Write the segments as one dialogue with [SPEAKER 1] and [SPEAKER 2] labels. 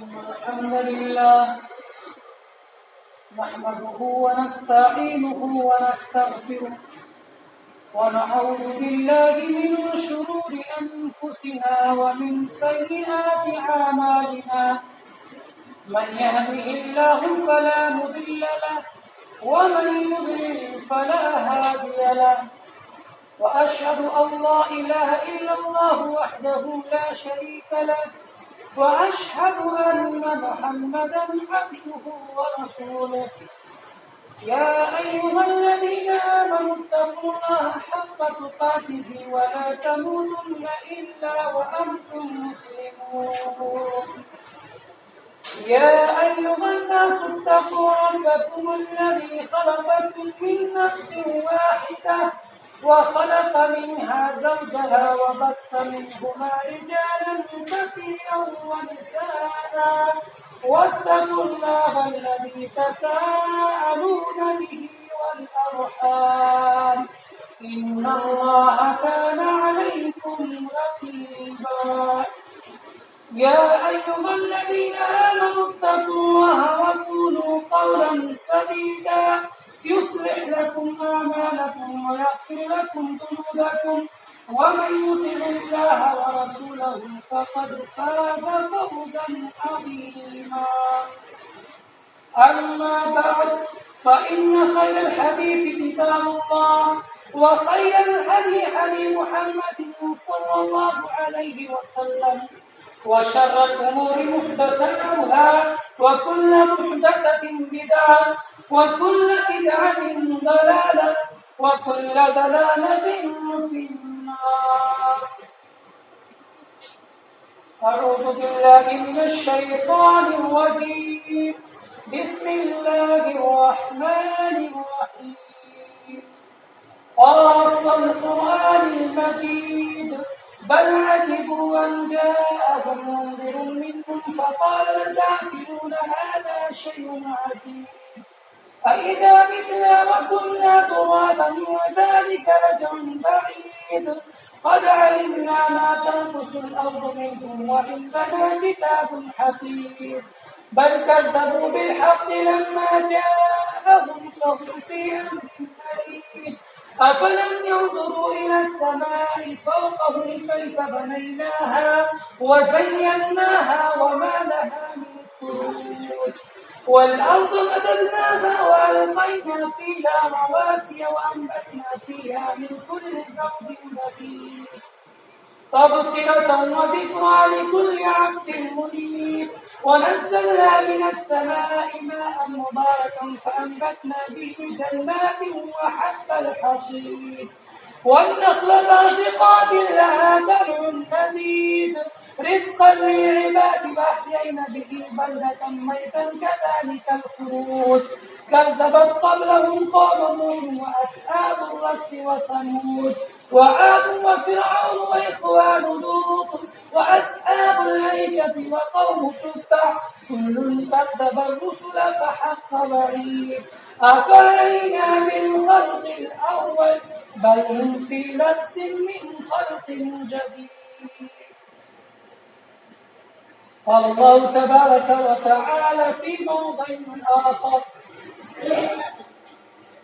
[SPEAKER 1] الحمد لله نحمده ونستعينه ونستغفره ونعوذ بالله من شرور أنفسنا ومن سيئات أعمالنا من يهده الله فلا مضل له ومن يضلل فلا هادي له وأشهد أن لا إله إلا الله وحده لا شريك له وأشهد أن محمدا عبده ورسوله يا أيها الذين آمنوا اتقوا الله حق تقاته ولا تموتن إلا وأنتم مسلمون يا أيها الناس اتقوا ربكم الذي خلقكم من نفس واحدة وخلق منها زوجها وبث منهما رجالا كثيرا ونساء واتقوا الله الذي تساءلون به والأرحام إن الله كان عليكم رقيبا يا أيها الذين آمنوا اتقوا الله وقولوا قولا سديدا يصلح لكم أعمالكم ويغفر لكم ذنوبكم ومن يطع الله ورسوله فقد فاز فوزا عظيما أما بعد فإن خير الحديث كتاب الله وخير الهدي هدي محمد صلى الله عليه وسلم وشر الأمور محدثاتها وكل محدثة بدعة وكل بدعة ضلالة وكل ضلالة في النار. أعوذ بالله من الشيطان الرجيم. بسم الله الرحمن الرحيم. قاف القرآن المجيد بل عجبوا أن جاءهم منذر منهم فقال الكافرون هذا شيء عجيب أإذا متنا وكنا ترابا وذلك رجع بعيد قد علمنا ما تنقص الأرض منهم وعندنا كتاب حفيظ بل كذبوا بالحق لما جاءهم فهم في أمر مريج أفلم ينظروا إلى السماء فوقهم كيف بنيناها وزيناها وما لها من فروج والأرض مددناها وألقينا فيها رواسي وأنبتنا فيها من كل زوج بديع تبصرة وذكرى لكل عبد منيب ونزلنا من السماء ماء مباركا فأنبتنا به جنات وحب الحصيد والنخل باسقات لها طلع نضيد رزقا للعباد وأحيينا به بلدة ميتا كذلك الخروج كذبت قبلهم قوم نوح وأصحاب الرس وثمود وعاد وفرعون وإخوان لوط وأصحاب الأيكة وقوم تبع كل كذب الرسل فحق وعيد أفرأينا بالخلق الأول بل هم في لبس من خلق جديد. قال الله تبارك وتعالى في موضع آخر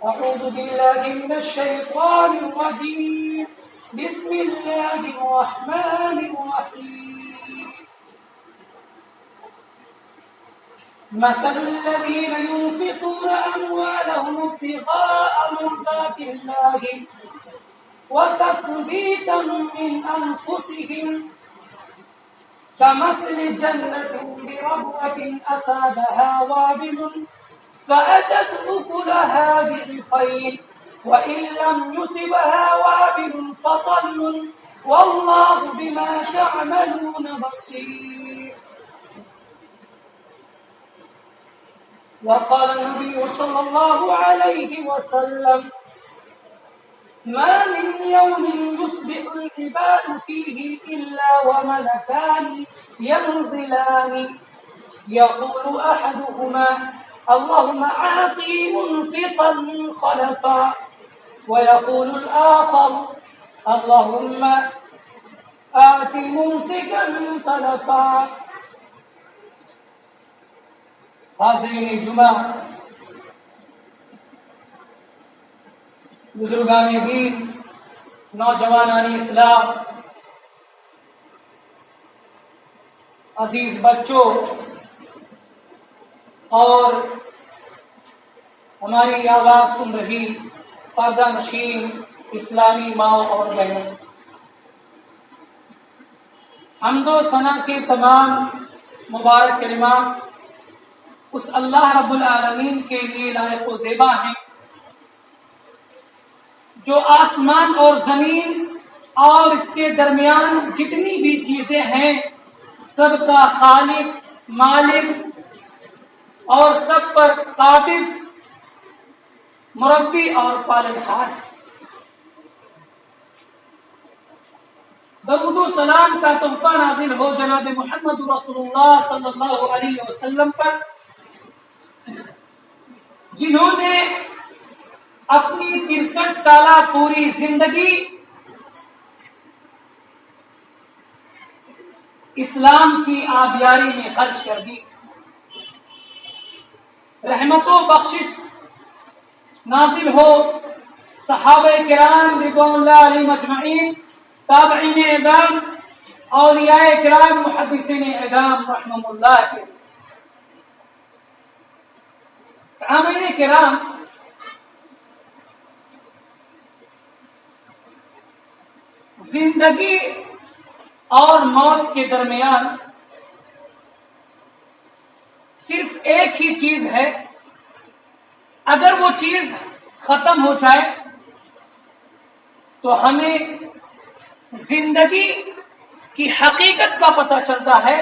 [SPEAKER 1] أعوذ بالله من الشيطان الرجيم. بسم الله الرحمن الرحيم. مثل الذين ينفقون أموالهم ابتغاء مرضات الله وتثبيتا من أنفسهم كمثل جنة بربوة أصابها وابل فأتت أكلها ضعفين وإن لم يصبها وابل فطل والله بما تعملون بصير. وقال النبي صلى الله عليه وسلم ما من يوم يصبح العباد فيه إلا وملكان ينزلان يقول أحدهما اللهم أعطي منفقا خلفا ويقول الآخر اللهم آت ممسكا تلفا. حاضرین جمعہ، بزرگان دین، نوجوانان اسلام، عزیز بچوں اور ہماری آواز سن رہی پردہ نشین اسلامی ماں اور بہنوں، حمد و ثنا کے تمام مبارک کلمات اس اللہ رب العالمین کے لیے لائق و زیبا ہیں جو آسمان اور زمین اور اس کے درمیان جتنی بھی چیزیں ہیں سب کا خالق، مالک اور سب پر قابض، مربی اور پالنہار ہے۔ درود و سلام کا تحفہ نازل ہو جناب محمد رسول اللہ صلی اللہ علیہ وسلم پر، جنہوں نے اپنی 63 سالہ پوری زندگی اسلام کی آبیاری میں خرچ کر دی۔ رحمت و بخشش نازل ہو صحابہ کرام رضوان اللہ علیہم اجمعین، تابعین اعظام، اولیاء کرام، محدثین اعظام رحمہم اللہ کے۔ سامعین کرام، زندگی اور موت کے درمیان صرف ایک ہی چیز ہے، اگر وہ چیز ختم ہو جائے تو ہمیں زندگی کی حقیقت کا پتہ چلتا ہے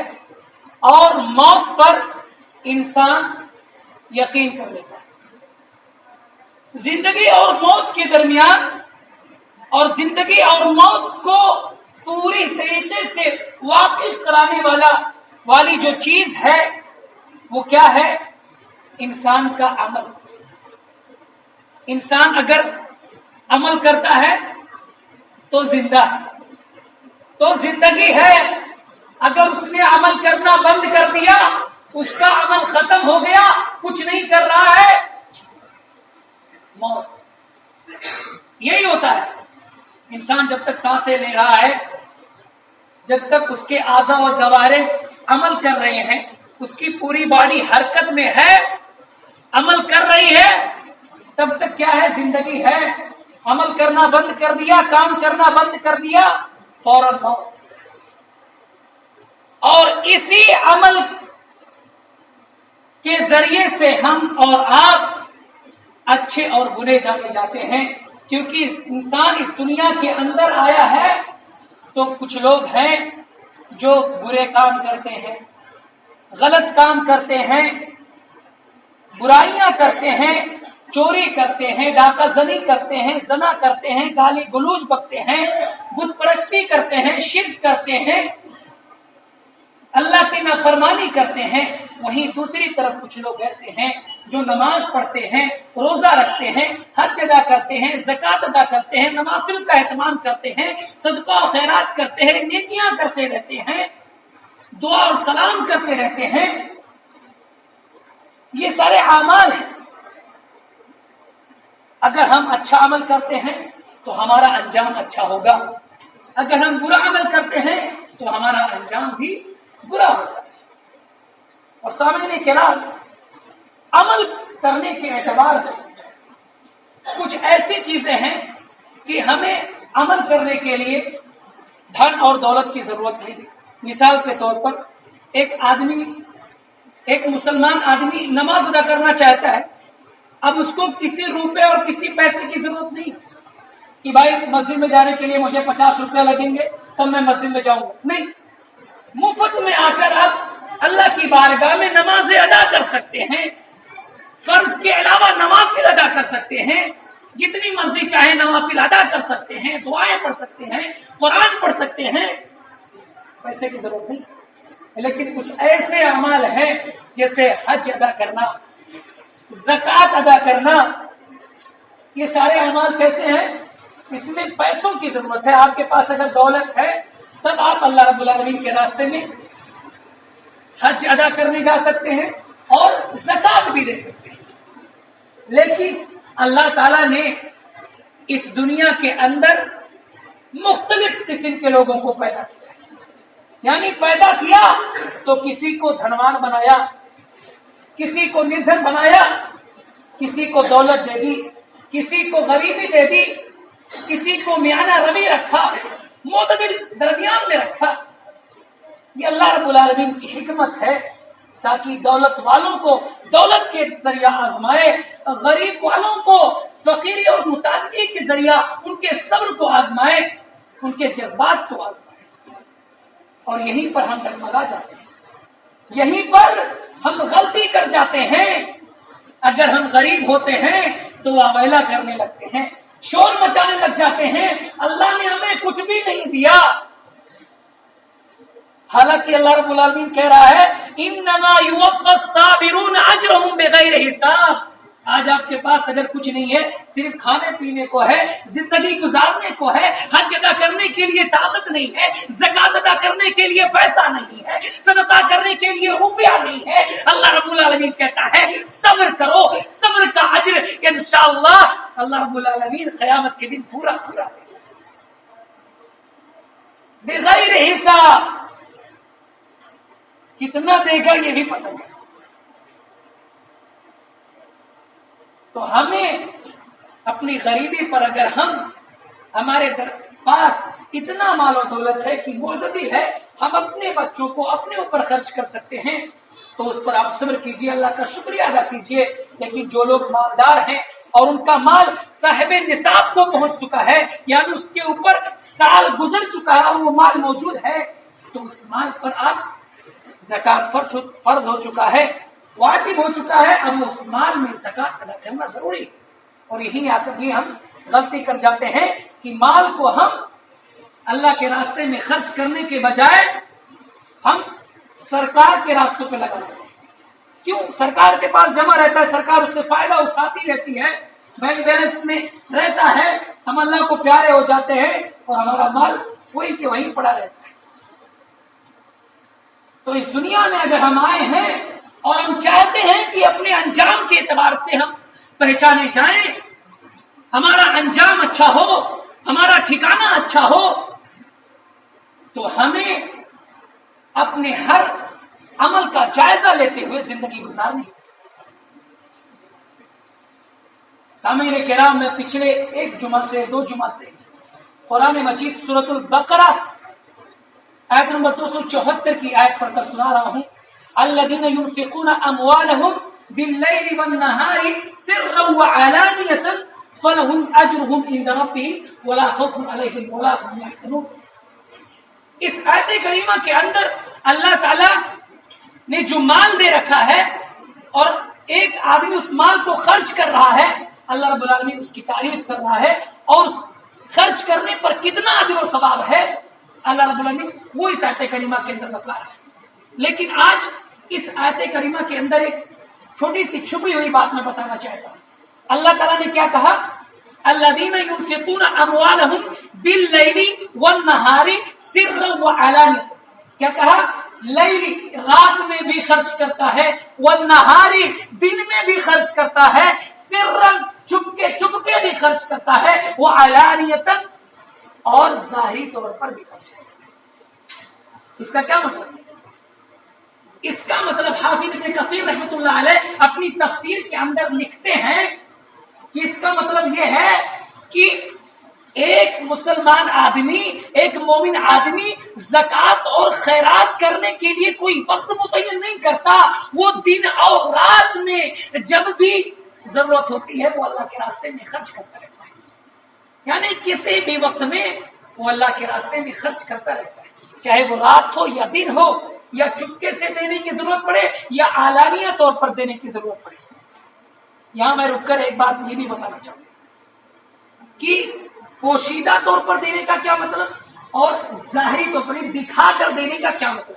[SPEAKER 1] اور موت پر انسان یقین کر لیتا ہے۔ زندگی اور موت کے درمیان اور زندگی اور موت کو پوری طریقے سے واقف کرانے والی جو چیز ہے وہ کیا ہے؟ انسان کا عمل۔ انسان اگر عمل کرتا ہے تو زندہ ہے، تو زندگی ہے۔ اگر اس نے عمل کرنا بند کر دیا، اس کا عمل ختم ہو گیا، کچھ نہیں کر رہا ہے، موت۔ یہی ہوتا ہے، انسان جب تک سانسیں لے رہا ہے، جب تک اس کے اعضاء و جوارح عمل کر رہے ہیں، اس کی پوری باڈی حرکت میں ہے، عمل کر رہی ہے، تب تک کیا ہے؟ زندگی ہے۔ عمل کرنا بند کر دیا، کام کرنا بند کر دیا، فوراً موت۔ اور اسی عمل کے ذریعے سے ہم اور آپ اچھے اور برے جانے جاتے ہیں، کیونکہ انسان اس دنیا کے اندر آیا ہے تو کچھ لوگ ہیں جو برے کام کرتے ہیں، غلط کام کرتے ہیں، برائیاں کرتے ہیں، چوری کرتے ہیں، ڈاکہ زنی کرتے ہیں، زنا کرتے ہیں، گالی گلوچ بکتے ہیں، بت پرستی کرتے ہیں، شرک کرتے ہیں، اللہ کی نافرمانی کرتے ہیں۔ وہیں دوسری طرف کچھ لوگ ایسے ہیں جو نماز پڑھتے ہیں، روزہ رکھتے ہیں، حج ادا کرتے ہیں، زکوٰۃ ادا کرتے ہیں، نوافل کا اہتمام کرتے ہیں، صدقہ و خیرات کرتے ہیں، نیکیاں کرتے رہتے ہیں، دعا اور سلام کرتے رہتے ہیں۔ یہ سارے اعمال ہیں۔ اگر ہم اچھا عمل کرتے ہیں تو ہمارا انجام اچھا ہوگا، اگر ہم برا عمل کرتے ہیں تو ہمارا انجام بھی برا ہوگا۔ اور سامعین کرام، عمل کرنے کے اعتبار سے کچھ ایسی چیزیں ہیں کہ ہمیں عمل کرنے کے لیے دھن اور دولت کی ضرورت نہیں ہے۔ مثال کے طور پر ایک مسلمان آدمی نماز ادا کرنا چاہتا ہے، اب اس کو کسی روپے اور کسی پیسے کی ضرورت نہیں کہ بھائی مسجد میں جانے کے لیے مجھے 50 روپیہ لگیں گے تب میں مسجد میں جاؤں گا، نہیں، مفت میں آ کر آپ اللہ کی بارگاہ میں نمازیں ادا کر سکتے ہیں، فرض کے علاوہ نوافل ادا کر سکتے ہیں، جتنی مرضی چاہے نوافل ادا کر سکتے ہیں، دعائیں پڑھ سکتے ہیں، قرآن پڑھ سکتے ہیں، پیسے کی ضرورت نہیں۔ لیکن کچھ ایسے اعمال ہیں جیسے حج ادا کرنا، زکوٰۃ ادا کرنا، یہ سارے اعمال کیسے ہیں؟ اس میں پیسوں کی ضرورت ہے۔ آپ کے پاس اگر دولت ہے تب آپ اللہ رب العالمین کے راستے میں حج ادا کرنے جا سکتے ہیں، اور زکات بھی دے سکتے ہیں. لیکن اللہ تعالیٰ نے اس دنیا کے اندر مختلف قسم کے لوگوں کو پیدا کیا، یعنی پیدا کیا تو کسی کو دھنوان بنایا، کسی کو نردھن بنایا، کسی کو دولت دے دی، کسی کو غریبی دے دی، کسی کو میانہ روی رکھا، معتدل درمیان میں رکھا. یہ اللہ رب العالمین کی حکمت ہے تاکہ دولت والوں کو دولت کے ذریعہ آزمائے، غریب والوں کو فقیری اور محتاجگی کے ذریعہ ان کے صبر کو آزمائے، ان کے جذبات کو آزمائے. اور یہیں پر ہم ڈگمگا جاتے ہیں، یہیں پر ہم غلطی کر جاتے ہیں. اگر ہم غریب ہوتے ہیں تو واویلا کرنے لگتے ہیں، شور مچانے لگ جاتے ہیں، اللہ نے ہمیں کچھ بھی نہیں دیا. حالانکہ اللہ رب العالمین کہہ رہا ہے انما یوفی الصابرون اجرهم بغیر حساب. آج آپ کے پاس اگر کچھ نہیں ہے، صرف کھانے پینے کو ہے، زندگی گزارنے کو ہے، حج ادا کرنے کے لیے طاقت نہیں ہے، زکات ادا کرنے کے لیے پیسہ نہیں ہے، صدقہ کرنے کے لیے روپیہ نہیں ہے، اللہ رب العالمین کہتا ہے صبر کرو، صبر کا اجر انشاءاللہ اللہ رب العالمین قیامت کے دن پورا پورا بغیر حساب. کتنا دے گا یہ بھی پتہ نہیں. تو ہمیں اپنی غریبی پر اگر ہمارے پاس اتنا مال و دولت ہے کہ معتدل ہے، ہم اپنے بچوں کو اپنے اوپر خرچ کر سکتے ہیں تو اس پر آپ صبر کیجئے، اللہ کا شکریہ ادا کیجئے. لیکن جو لوگ مالدار ہیں اور ان کا مال صاحب نصاب کو پہنچ چکا ہے، یعنی اس کے اوپر سال گزر چکا ہے اور وہ مال موجود ہے، تو اس مال پر آپ زکات فرض ہو چکا ہے، واجب ہو چکا ہے. اب اس مال میں زکات ادا کرنا ضروری ہے. اور یہی آ کر بھی ہم غلطی کر جاتے ہیں کہ مال کو ہم اللہ کے راستے میں خرچ کرنے کے بجائے ہم سرکار کے راستوں پہ لگا دیتے ہیں. کیوں؟ سرکار کے پاس جمع رہتا ہے، سرکار اس سے فائدہ اٹھاتی رہتی ہے، بینک بیلنس میں رہتا ہے، ہم اللہ کو پیارے ہو جاتے ہیں اور ہمارا مال وہی کہ وہیں پڑا رہتا ہے. تو اس دنیا میں اگر ہم آئے ہیں اور ہم چاہتے ہیں کہ اپنے انجام کے اعتبار سے ہم پہچانے جائیں، ہمارا انجام اچھا ہو، ہمارا ٹھکانہ اچھا ہو، تو ہمیں اپنے ہر عمل کا جائزہ لیتے ہوئے زندگی گزارنی. سامعین کرام، میں پچھلے ایک جمعہ سے 2 جمعہ سے قرآن مجید سورۃ البقرہ آیت نمبر 274 کی آیت پڑھ کر سنا رہا ہوں. الذین ينفقون اموالهم باللیل والنہار سرا وعلانیۃ فلهم اجرهم عند ربهم ولا خوف علیہم ولا هم یحزنون. اس آیت کریمہ کے اندر اللہ تعالی نے جو مال دے رکھا ہے اور ایک آدمی اس مال کو خرچ کر رہا ہے، اللہ رب العالمین اس کی تعریف کر رہا ہے اور اس خرچ کرنے پر کتنا اجر و ثواب ہے اللہ رب العالمین وہ اس آیت کریمہ کے اندر بتلا رہا ہے. لیکن آج اس آیت کریمہ کے اندر ایک چھوٹی سی چھپی ہوئی بات میں بتانا چاہتا ہوں. اللہ تعالیٰ نے کیا کہا؟ الذین ينفقون اموالهم باللیل والنہار سرا وعلانیۃ. کیا کہا؟ لیلی رات میں بھی خرچ کرتا ہے، والنہاری دن میں بھی خرچ کرتا ہے، سرا چپکے بھی خرچ کرتا ہے، وعلانیۃ اور ظاہری طور پر بھی خرچ کرتا ہے. اس کا کیا مطلب؟ اس کا مطلب حافظ ابن کثیر رحمۃ اللہ علیہ اپنی تفسیر کے اندر لکھتے ہیں کہ اس کا مطلب یہ ہے کہ ایک مسلمان آدمی، ایک مومن آدمی زکات اور خیرات کرنے کے لیے کوئی وقت متعین نہیں کرتا. وہ دن اور رات میں جب بھی ضرورت ہوتی ہے وہ اللہ کے راستے میں خرچ کرتا رہتا ہے. یعنی کسی بھی وقت میں وہ اللہ کے راستے میں خرچ کرتا رہتا ہے، چاہے وہ رات ہو یا دن ہو، یا چپکے سے دینے کی ضرورت پڑے یا اعلانیہ طور پر دینے کی ضرورت پڑے. یہاں میں رک کر ایک بات یہ بھی بتانا چاہوں کہ پوشیدہ طور پر دینے کا کیا مطلب اور ظاہری طور پر دکھا کر دینے کا کیا مطلب.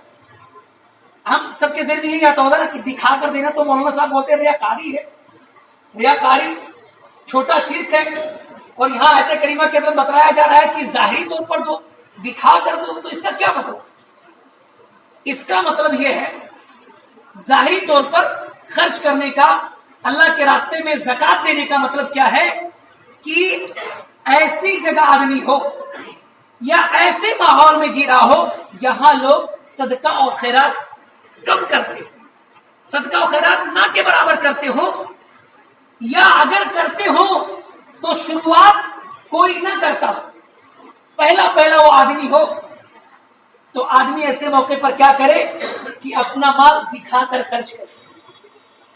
[SPEAKER 1] ہم سب کے ذہن میں یہی آتا ہوگا نا کہ دکھا کر دینا تو مولانا صاحب بولتے ہیں ریاکاری ہے، ریاکاری چھوٹا شرک ہے. اور یہاں آیت کریمہ کے اندر بتایا جا رہا ہے کہ ظاہری طور پر جو دکھا کر دو، تو اس کا کیا مطلب؟ اس کا مطلب یہ ہے ظاہری طور پر خرچ کرنے کا، اللہ کے راستے میں زکات دینے کا مطلب کیا ہے کہ ایسی جگہ آدمی ہو یا ایسے ماحول میں جی رہا ہو جہاں لوگ صدقہ اور خیرات کم کرتے ہو، صدقہ و خیرات نہ کے برابر کرتے ہو، یا اگر کرتے ہو تو شروعات کوئی نہ کرتا، پہلا وہ آدمی ہو، تو آدمی ایسے موقع پر کیا کرے کہ اپنا مال دکھا کر خرچ کرے۔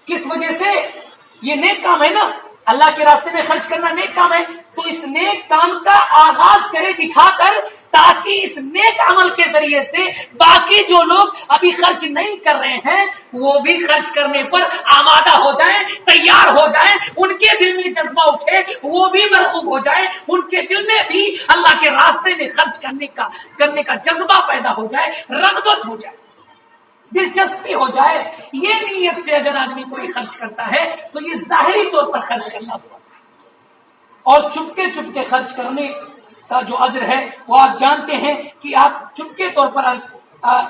[SPEAKER 1] کس وجہ سے؟ یہ نیک کام ہے نا، اللہ کے راستے میں خرچ کرنا نیک کام ہے، تو اس نیک کام کا آغاز کرے دکھا کر، تاکہ اس نیک عمل کے ذریعے سے باقی جو لوگ ابھی خرچ نہیں کر رہے ہیں وہ بھی خرچ کرنے پر آمادہ ہو جائیں، تیار ہو جائیں، ان کے دل میں جذبہ اٹھے، وہ بھی مرغوب ہو جائیں، ان کے دل میں بھی اللہ کے راستے میں خرچ کرنے کا جذبہ پیدا ہو جائے، رغبت ہو جائے، دلچسپی ہو جائے۔ یہ نیت سے اگر آدمی کوئی خرچ کرتا ہے تو یہ ظاہری طور پر خرچ کرنا پڑتا ہے، اور چپکے خرچ کرنے کا جو اجر ہے وہ آپ جانتے ہیں کہ آپ چپکے طور پر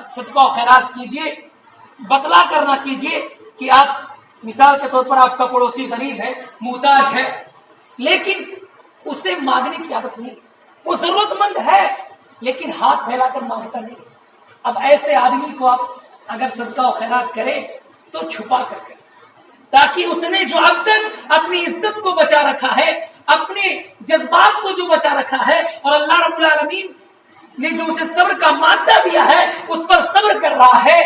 [SPEAKER 1] صدقہ و خیرات کیجئے، بتلا کرنا کیجئے کہ آپ، مثال کے طور پر آپ کا پڑوسی غریب ہے، محتاج ہے، لیکن اسے مانگنے کی عادت نہیں، وہ ضرورت مند ہے لیکن ہاتھ پھیلا کر مانگتا نہیں۔ اب ایسے آدمی کو آپ اگر صدقہ و خیرات کرے تو چھپا کر کرے، تاکہ اس نے جو اب تک اپنی عزت کو بچا رکھا ہے، اپنے جذبات کو جو بچا رکھا ہے، اور اللہ رب العالمین نے جو اسے صبر کا مادہ دیا ہے اس پر صبر کر رہا ہے،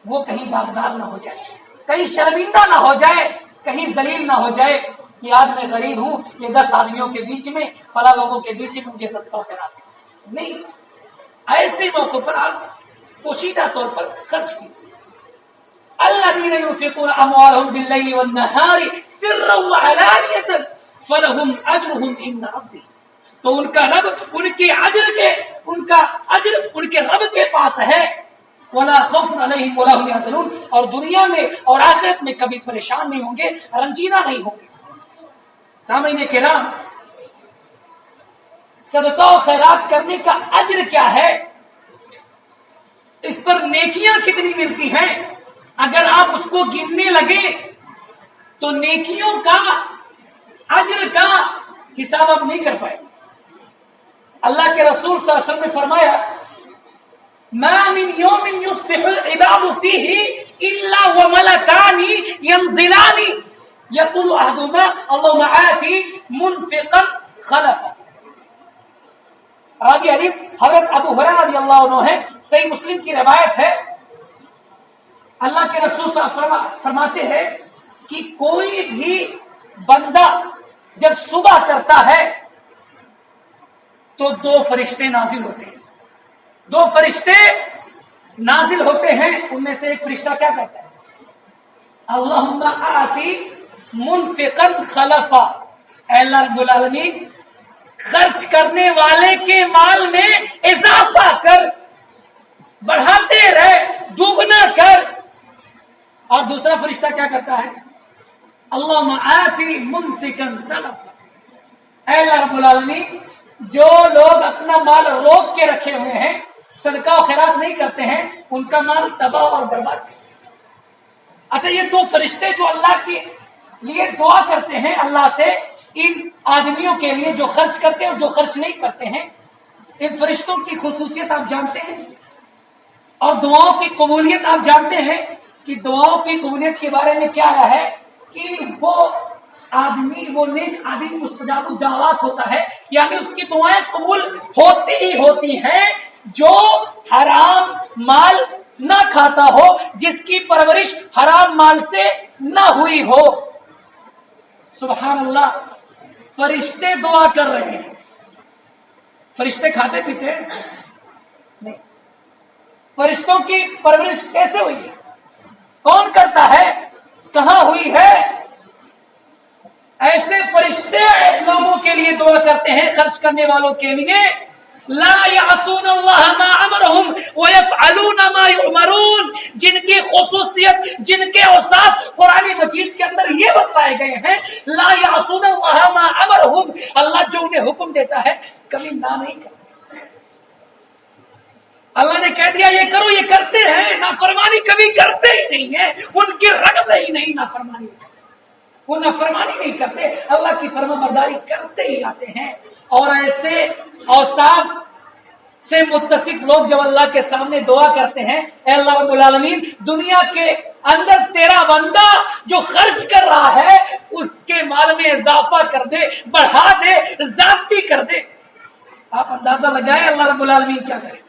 [SPEAKER 1] وہ کہیں داغدار نہ ہو جائے، کہیں شرمندہ نہ ہو جائے، کہیں ذلیل نہ ہو جائے کہ آج میں غریب ہوں، یہ 10 آدمیوں کے بیچ میں، فلاں لوگوں کے بیچ میں مجھے صدقہ و خیرات نہیں۔ ایسے موقع پر آپ پوشیدہ طور پر خرچ کیجیے۔ الذين ينفقون اموالهم بالليل والنهار سرا وعلانية فلهم اجرهم عند ربهم، تو ان کا رب ان کے اجر ان کے رب کے پاس ہے، ولا خوف عليهم ولا هم يحزنون، اور دنیا میں اور آخرت میں کبھی پریشان نہیں ہوں گے، رنجیدہ نہیں ہوں گے۔ سامعین کرام، صدقہ و خیرات کرنے کا اجر کیا ہے، اس پر نیکیاں کتنی ملتی ہیں، اگر آپ اس کو گننے لگے تو نیکیوں کا، اجر کا حساب آپ نہیں کر پائے۔ اللہ کے رسول صلی اللہ علیہ وسلم نے فرمایا، ما من يوم يصبح العباد فيه الا وملكان ينزلان يقول احدهما اللهم آتِ منفقا خلفا۔ راوی حدیث حضرت ابو ہریرہ رضی اللہ عنہ ہے، صحیح مسلم کی روایت ہے۔ اللہ کے رسول صلی اللہ علیہ وسلم فرماتے ہیں کہ کوئی بھی بندہ جب صبح کرتا ہے تو 2 فرشتے نازل ہوتے ہیں، 2 فرشتے نازل ہوتے ہیں، ان میں سے ایک فرشتہ کیا کہتا ہے، اللہم آتی منفقا خلفا، اے اللہ رب العالمین خرچ کرنے والے کے مال میں اضافہ کر، بڑھاتے رہے، دوگنا کر۔ اور دوسرا فرشتہ کیا کرتا ہے، اللہم آتی ممسکا تلفا، اے اللہ رب العالمین جو لوگ اپنا مال روک کے رکھے ہوئے ہیں، صدقہ و خیرات نہیں کرتے ہیں، ان کا مال تباہ اور برباد کرتے ہیں۔ اچھا، یہ 2 فرشتے جو اللہ کے لیے دعا کرتے ہیں اللہ سے، ان آدمیوں کے لیے جو خرچ کرتے ہیں اور جو خرچ نہیں کرتے ہیں، ان فرشتوں کی خصوصیت آپ جانتے ہیں، اور دعاؤں کی قبولیت آپ جانتے ہیں کہ دعاؤں کی قبولیت کے بارے میں کیا آیا ہے کہ وہ آدمی، وہ نیک آدمی مستجاب الدعوات ہوتا ہے، یعنی اس کی دعائیں قبول ہوتی ہی ہوتی ہیں جو حرام مال نہ کھاتا ہو، جس کی پرورش حرام مال سے نہ ہوئی ہو۔ سبحان اللہ، فرشتے دعا کر رہے ہیں، فرشتے کھاتے پیتے ہیں نہیں، فرشتوں کی پرورش کیسے ہوئی ہے، کون کرتا ہے، کہاں ہوئی ہے؟ ایسے فرشتے لوگوں کے لیے دعا کرتے ہیں، خرچ کرنے والوں کے لیے، لا یعصون اللہ ما امرہم ویفعلون ما یؤمرون، جن کی خصوصیت، جن کے اوصاف قرآن مجید کے اندر یہ بتلائے گئے ہیں، لا یعصون اللہ ما امرہم، اللہ جو انہیں حکم دیتا ہے کبھی نہ نہیں کرتے۔ اللہ نے کہہ دیا یہ کرو، یہ کرتے ہیں، نافرمانی کبھی کرتے ہی نہیں وہ نافرمانی نہیں کرتے، اللہ کی فرما برداری کرتے ہی آتے ہیں. اور ایسے اوصاف سے متصف لوگ جب اللہ کے سامنے دعا کرتے ہیں، اے اللہ رب العالمین دنیا کے اندر تیرا بندہ جو خرچ کر رہا ہے اس کے مال میں اضافہ کر دے، بڑھا دے، زیادتی کر دے. آپ اندازہ لگائیں اللہ رب العالمین کیا کرے.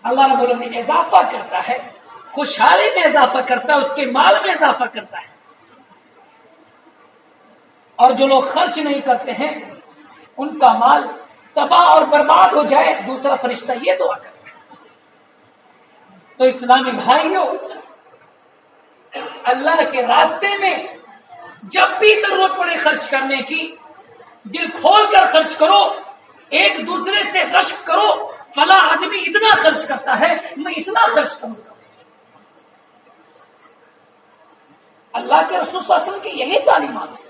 [SPEAKER 1] اللہ رب العالمین اضافہ کرتا ہے، خوشحالی میں اضافہ کرتا ہے، اس کے مال میں اضافہ کرتا ہے. اور جو لوگ خرچ نہیں کرتے ہیں ان کا مال تباہ اور برباد ہو جائے، دوسرا فرشتہ یہ دعا کرتا ہے. تو اسلامی بھائیوں، اللہ کے راستے میں جب بھی ضرورت پڑے خرچ کرنے کی، دل کھول کر خرچ کرو، ایک دوسرے سے رشک کرو. فلاں آدمی اتنا خرچ کرتا ہے، میں اتنا خرچ کروں گا. اللہ کے رسول صلی اللہ علیہ وسلم کی یہی تعلیمات ہے.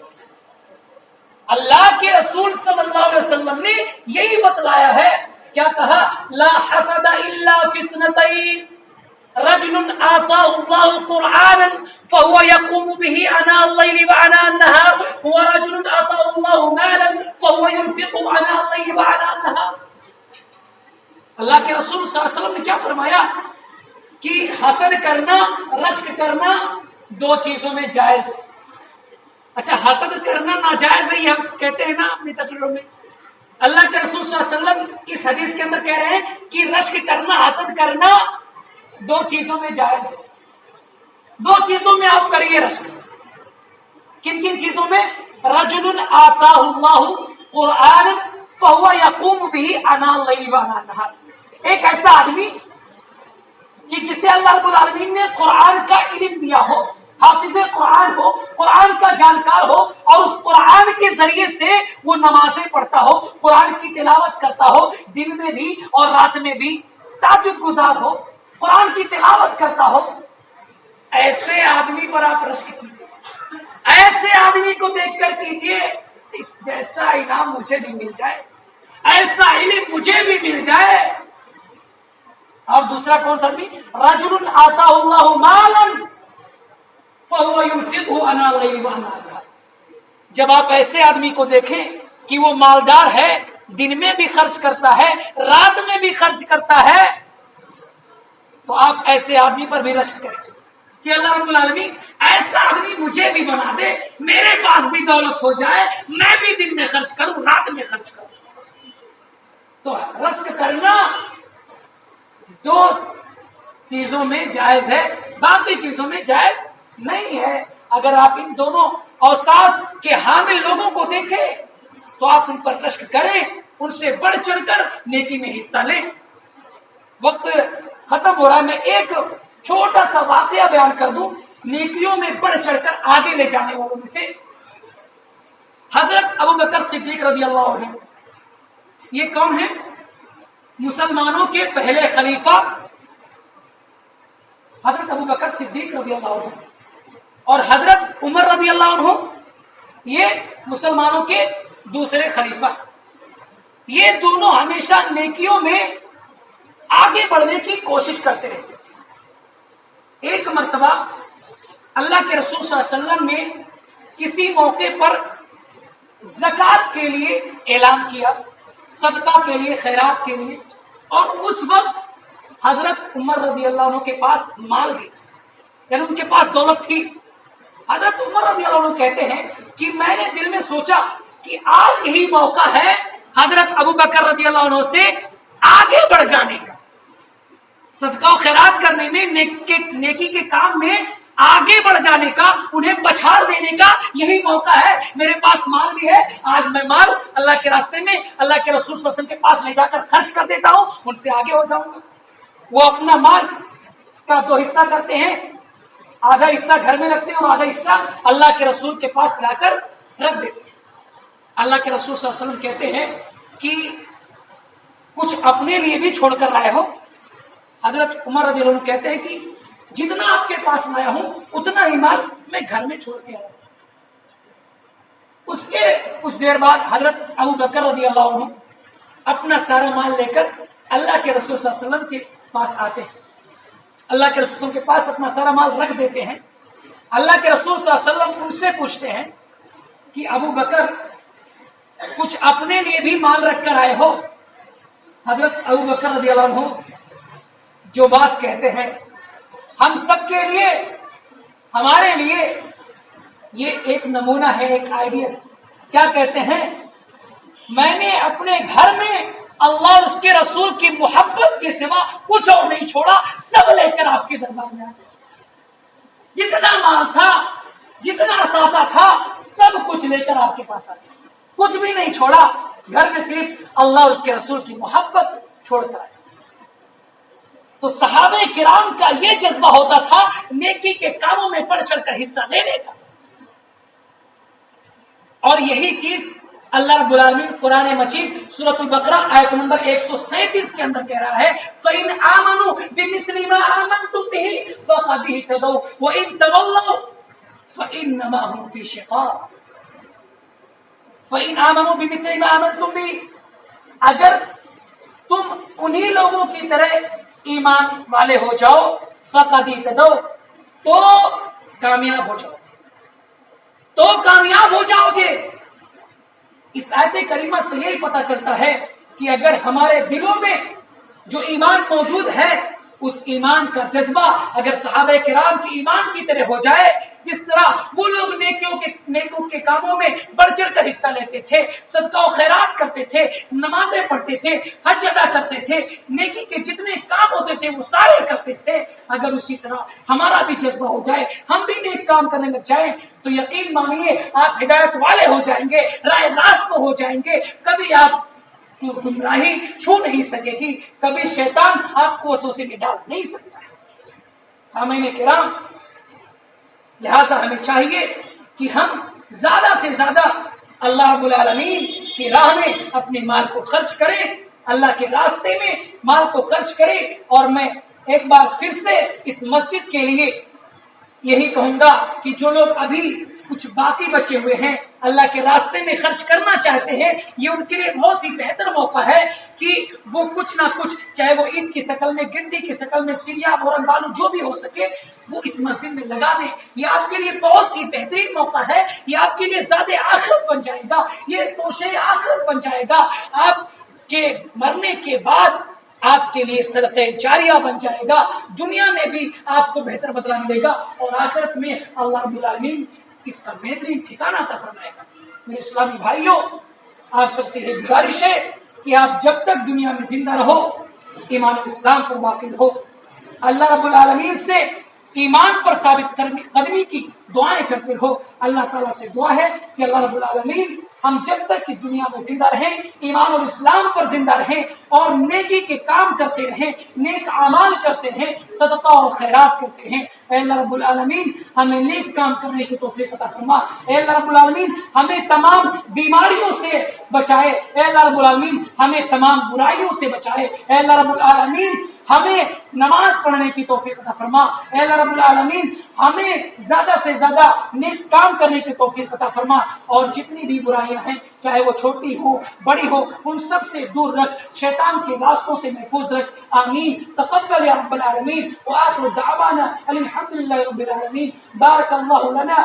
[SPEAKER 1] اللہ کے رسول صلی اللہ علیہ وسلم نے یہی بتلایا ہے. کیا کہا؟ لا حسد الا فی اثنتین، رجل آتاه الله قرآنا فهو يقوم به آناء الليل وآناء النهار، ورجل آتاه الله مالا فهو ينفقه آناء الليل وآناء النهار. اللہ کے رسول صلی اللہ علیہ وسلم نے کیا فرمایا کہ حسد کرنا، رشک کرنا دو چیزوں میں جائز ہے. اچھا، حسد کرنا ناجائز ہے یہ ہم کہتے ہیں نا اپنی تقریروں میں. اللہ کے رسول صلی اللہ علیہ وسلم اس حدیث کے اندر کہہ رہے ہیں کہ رشک کرنا، حسد کرنا دو چیزوں میں جائز ہے. دو چیزوں میں آپ کریے رشک. کن کن چیزوں میں؟ رجل آتاہ اللہ قرآن فہو یقوم به آناء اللیل وآناء النہار. ایک ایسا آدمی کہ جسے اللہ رب العالمین نے قرآن کا علم دیا ہو، حافظ قرآن ہو، قرآن کا جانکار ہو، اور اس قرآن کے ذریعے سے وہ نمازیں پڑھتا ہو، قرآن کی تلاوت کرتا ہو، دن میں بھی اور رات میں بھی تہجد گزار ہو، قرآن کی تلاوت کرتا ہو. ایسے آدمی پر آپ رشک کیجیے، ایسے آدمی کو دیکھ کر کیجیے اس جیسا انعام مجھے بھی مل جائے، ایسا علم مجھے بھی مل جائے. اور دوسرا کون سا آدمی؟ رجل آتاہ اللہ مالا فہو ينفقه آناء الليل وآناء النہار. جب آپ ایسے آدمی کو دیکھیں کہ وہ مالدار ہے، دن میں بھی خرچ کرتا ہے، رات میں بھی خرچ کرتا ہے، تو آپ ایسے آدمی پر بھی رشک کریں کہ اللہ رب العالمین ایسا آدمی مجھے بھی بنا دے، میرے پاس بھی دولت ہو جائے، میں بھی دن میں خرچ کروں، رات میں خرچ کروں. تو رشک کرنا دو چیزوں میں جائز ہے، باقی چیزوں میں جائز نہیں ہے. اگر آپ ان دونوں اوصاف کے حامل لوگوں کو دیکھیں تو آپ ان پر رشک کریں، ان سے بڑھ چڑھ کر نیکی میں حصہ لیں. وقت ختم ہو رہا ہے، میں ایک چھوٹا سا واقعہ بیان کر دوں نیکیوں میں بڑھ چڑھ کر آگے لے جانے والوں میں سے. حضرت ابوبکر صدیق رضی اللہ عنہ، یہ کون ہے؟ مسلمانوں کے پہلے خلیفہ حضرت ابوبکر صدیق رضی اللہ عنہ اور حضرت عمر رضی اللہ عنہ، یہ مسلمانوں کے دوسرے خلیفہ. یہ دونوں ہمیشہ نیکیوں میں آگے بڑھنے کی کوشش کرتے رہتے تھے. ایک مرتبہ اللہ کے رسول صلی اللہ علیہ وسلم نے کسی موقع پر زکوٰۃ کے لیے اعلان کیا، صدقہ کے لیے، خیرات کے لیے، اور اس وقت حضرت عمر رضی اللہ عنہ کے پاس مال بھی تھا، یعنی ان کے پاس دولت تھی. حضرت عمر رضی اللہ عنہ کہتے ہیں کہ میں نے دل میں سوچا کہ آج یہی موقع ہے حضرت ابوبکر رضی اللہ عنہ سے آگے بڑھ جانے کا، صدقہ و خیرات کرنے میں، نیکی کے کام میں آگے بڑھ جانے کا، انہیں پچھاڑ دینے کا یہی موقع ہے. میرے پاس مال بھی ہے، آج میں مال اللہ کے راستے میں اللہ کے رسول صلی اللہ علیہ وسلم کے پاس لے جا کر خرچ کر دیتا ہوں، ان سے آگے ہو جاؤں گا. وہ اپنا مال کا دو حصہ کرتے ہیں، آدھا حصہ گھر میں رکھتے ہیں اور آدھا حصہ اللہ کے رسول کے پاس لا کر رکھ دیتے ہیں. اللہ کے رسول صلی اللہ علیہ وسلم کہتے ہیں کہ کچھ اپنے لیے بھی چھوڑ کر لائے ہو؟ حضرت عمر رضی اللہ عنہ کہتے ہیں کہ جتنا آپ کے پاس لایا ہوں اتنا ہی مال میں گھر میں چھوڑ کے آیا. اس کے کچھ دیر بعد حضرت ابوبکر رضی اللہ عنہ اپنا سارا مال لے کر اللہ کے رسول صلی اللہ علیہ وسلم کے پاس آتے ہیں. اللہ کے رسول کے پاس اپنا سارا مال رکھ دیتے ہیں. اللہ کے رسول صلی اللہ علیہ وسلم ان سے پوچھتے ہیں کہ ابو بکر کچھ اپنے لیے بھی مال رکھ کر آئے ہو؟ حضرت ابو بکر رضی اللہ عنہ جو بات کہتے ہیں ہم سب کے لیے، ہمارے لیے یہ ایک نمونہ ہے، ایک آئیڈیا۔ کیا کہتے ہیں؟ میں نے اپنے گھر میں اللہ اور اس کے رسول کی محبت کے سوا کچھ اور نہیں چھوڑا، سب لے کر آپ کے دربار میں آیا۔ جتنا مال تھا، جتنا اثاثہ تھا، سب کچھ لے کر آپ کے پاس آ گیا، کچھ بھی نہیں چھوڑا، گھر میں صرف اللہ اور اس کے رسول کی محبت چھوڑ کر آیا۔ تو صحابہ کرام کا یہ جذبہ ہوتا تھا نیکی کے کاموں میں بڑھ چڑھ کر حصہ لینے کا، اور یہی چیز اللہ رب العالمین قرآن مجید سورۃ البقرہ آیت نمبر 137 کے اندر کہہ رہا ہے فَإِنْ آمَنُوا بِمِثْلِ مَا آمَنْتُمْ بِهِ فَقَدِ اهْتَدَوْا وَإِنْ تَوَلَّوْا فَإِنَّمَا هُمْ فِي شِقَاقٍ۔ فَإِنْ آمَنُوا بِمِثْلِ مَا آمَنْتُمْ بِهِ، اگر تم انہی لوگوں کی طرح ایمان والے ہو جاؤ، فَقَدِ اهْتَدَوْا، تو کامیاب ہو جاؤ، تو کامیاب ہو جاؤ گے۔ اس آیت کریمہ سے یہی پتہ چلتا ہے کہ اگر ہمارے دلوں میں جو ایمان موجود ہے، اس ایمان کا جذبہ اگر صحابہ کرام کی ایمان کی طرح ہو جائے، جس طرح وہ لوگ نیکیوں کے کاموں میں بڑھ چڑھ کر حصہ لیتے تھے، صدقہ و خیرات کرتے تھے، نمازیں پڑھتے تھے، حج ادا کرتے تھے، نیکی کے جتنے کام ہوتے تھے وہ سارے کرتے تھے، اگر اسی طرح ہمارا بھی جذبہ ہو جائے، ہم بھی نیک کام کرنے لگ جائیں، تو یقین مانیے آپ ہدایت والے ہو جائیں گے، راہ راست ہو جائیں گے، کبھی آپ گمراہی چھو نہیں سکے گی، کبھی شیطان آپ کو وسوسے میں ڈال نہیں سکتا ہے۔ سامعین کرام، لہذا ہمیں چاہیے کہ ہم زیادہ سے زیادہ اللہ رب العالمین کی راہ میں اپنے مال کو خرچ کریں، اللہ کے راستے میں مال کو خرچ کریں۔ اور میں ایک بار پھر سے اس مسجد کے لیے یہی کہوں گا کہ جو لوگ ابھی کچھ باقی بچے ہوئے ہیں اللہ کے راستے میں خرچ کرنا چاہتے ہیں، یہ ان کے لیے بہت ہی بہتر موقع ہے کہ وہ کچھ نہ کچھ، چاہے وہ اینٹ کی شکل میں، گنڈی کی شکل میں، سریا، بورن بالو جو بھی ہو سکے، وہ اس مسجد میں لگا دیں۔ یہ آپ کے لیے بہت ہی بہترین موقع ہے، یہ آپ کے لیے زیادہ آخرت بن جائے گا، یہ توشے آخرت بن جائے گا، آپ کے مرنے کے بعد آپ کے لیے صدقہ جاریہ بن جائے گا، دنیا میں بھی آپ کو بہتر بدلہ ملے گا، اور آخرت میں اللہ رب العالمین اس کا بہترین ٹھکانہ عطا فرمائے گا۔ میرے اسلامی بھائیوں، آپ سب سے یہ گزارش ہے کہ آپ جب تک دنیا میں زندہ رہو، ایمان و اسلام پر باقی رہو، اللہ رب العالمین سے ایمان پر ثابت قدمی کی دعائیں کرتے رہو۔ اللہ تعالیٰ سے دعا ہے کہ اللہ رب العالمین ہم جب تک اس دنیا میں زندہ رہیں، ایمان اور اسلام پر زندہ رہیں، اور نیکی کے کام کرتے رہیں، نیک اعمال کرتے رہیں، صدقہ اور خیرات کرتے رہیں۔ اے اللہ رب العالمین ہمیں نیک کام کرنے کی توفیق عطا فرما۔ اے اللہ رب العالمین ہمیں تمام بیماریوں سے بچائے۔ اے اللہ رب العالمین ہمیں تمام برائیوں سے بچائے۔ اے اللہ رب العالمین ہمیں نماز پڑھنے کی توفیق عطا فرما۔ اے اللہ رب العالمین ہمیں زیادہ سے زیادہ نیک کام کرنے کی توفیق عطا فرما، اور جتنی بھی برائیاں ہیں، چاہے وہ چھوٹی ہو بڑی ہو، ان سب سے دور رکھ، شیطان کے راستوں سے محفوظ رکھ۔ آمین۔ تقبل یا رب العالمین، وآخر دعوانا الحمد للہ رب العالمین۔ بارک اللہ لنا